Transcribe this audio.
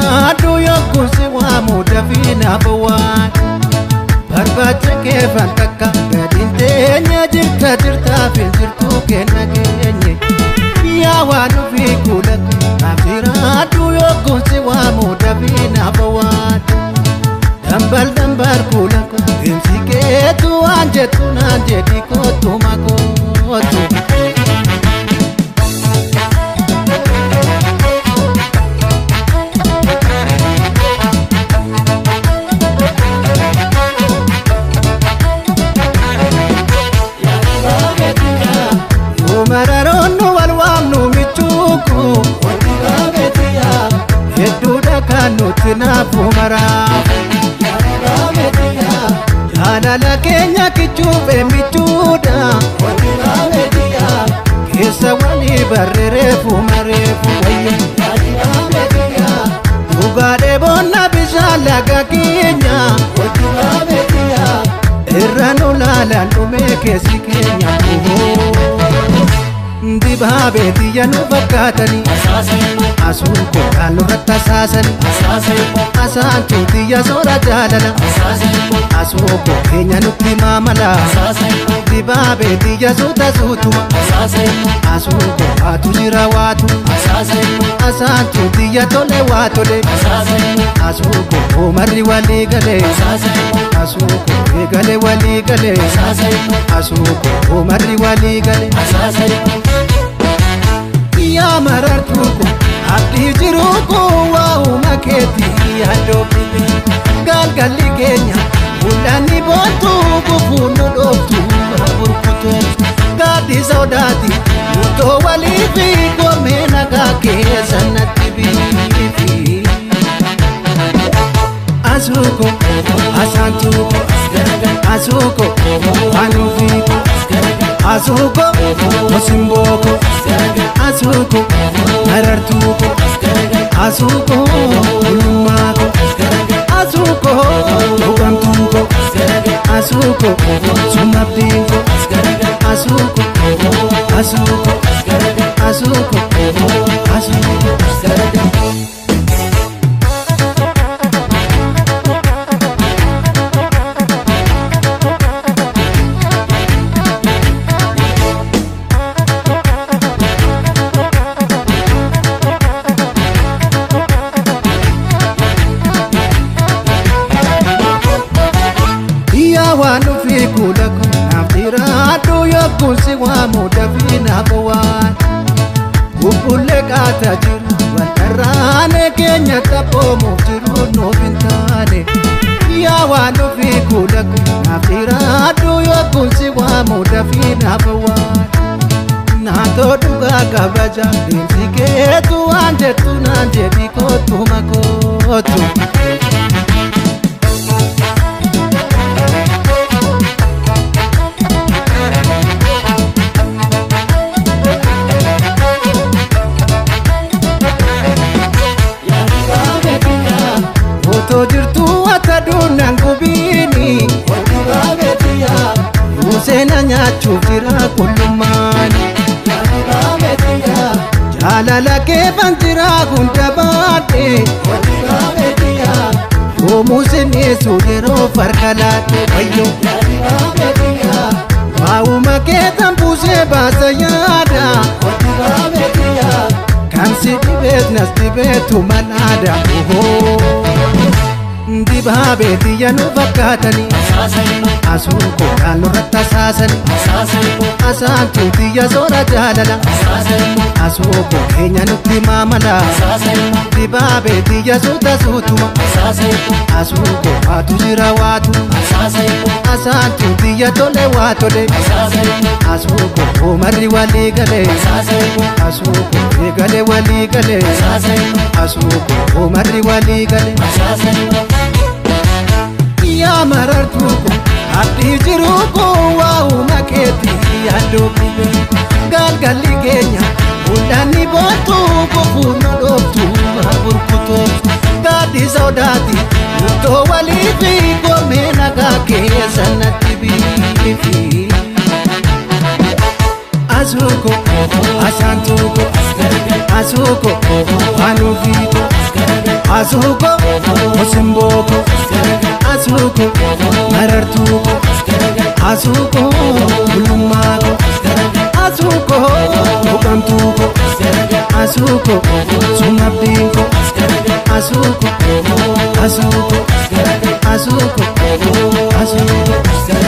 Asiradu yokusi wa muda fina bawan Barbacha kefan takka gadintenya jirta jirta fil jirtu kenna kenye Ya wanu fi kulak Asiradu yokusi wa muda fina bawan Dambal dambal kulak Imsiketu anjetu nanjedi kotu makotu Mararonu walwamnu michuku Wadigabetia Yeduda kanu tinafu marafu Wadigabetia Jalala Kenya kichube michuda Wadigabetia Kisa wali barrerefu marefu Wadigabetia Ugade bona bishalaga Kenya Wadigabetia Irranu lala numeke si Kenya Dibabe diya nu fakatani Asuko kalu ratta sasani Asantu diya sora jalala Asuko kenya nuti mamala Dibabe diya suta sutuma Asuko watu jira watu Asantu diya tole watole Asuko omari wali gale Asuko egale wali gale Asuko omari wali gale Ya marartuko abdi jiruko wa umaketi adobile galgali Kenya ulani bontu kufuno dotu burkuto gadi saudati uto walifi gomena kake sanati bifi Asuko asantuko Asuko anufiko Asuko Mosimboko Asuko Marartuko Asuko Ulumako Asuko Ugamtuko Asuko Sumabdinko Asuko Asuko Asuko Asuko Wanu fi kulaku Naftiradu yokusi wa muda fina bawan Kupule kata jiru Wantarane Kenya tapo muftiru no bintane Ya wanu fi kulaku Naftiradu yokusi wa muda fina bawan Nato duga kabaja Dimsiketu anjetu nanjedi kotu makotu Jirtu ataduna ngubini Wadigabetia Usena nyachu jira kulumani Wadigabetia Jalala kefan jira gundabate Wadigabetia Omusene sudero farkalate Wayo Wadigabetia Wauma ketan puse basa yada Wadigabetia Kansi dibet nas dibetu manada Dibabe diya nu fakatani Asuko kalu ratta sasani Asantu diya sora jalala Asuko kenya nuti mamala Dibabe diya suta sutuma Asuko watu jira watu Asantu diya tole watole Asuko omari wali gale Asuko egale wali gale Asuko omari wali gale Ya marartuko abdi jiruko wa umaketi adobile galgali Kenya ulani bontu kufuno dotu burkuto gadi saudati uto walifi gomena kake sanati bifi Asuko Asantuko Asuko Anufiko Asuko Osimboko Asuko Marartuko Asuko Bulumako Asuko Bukamtuko Asuko Sumabdinko Asuko Asuko Asuko Asuko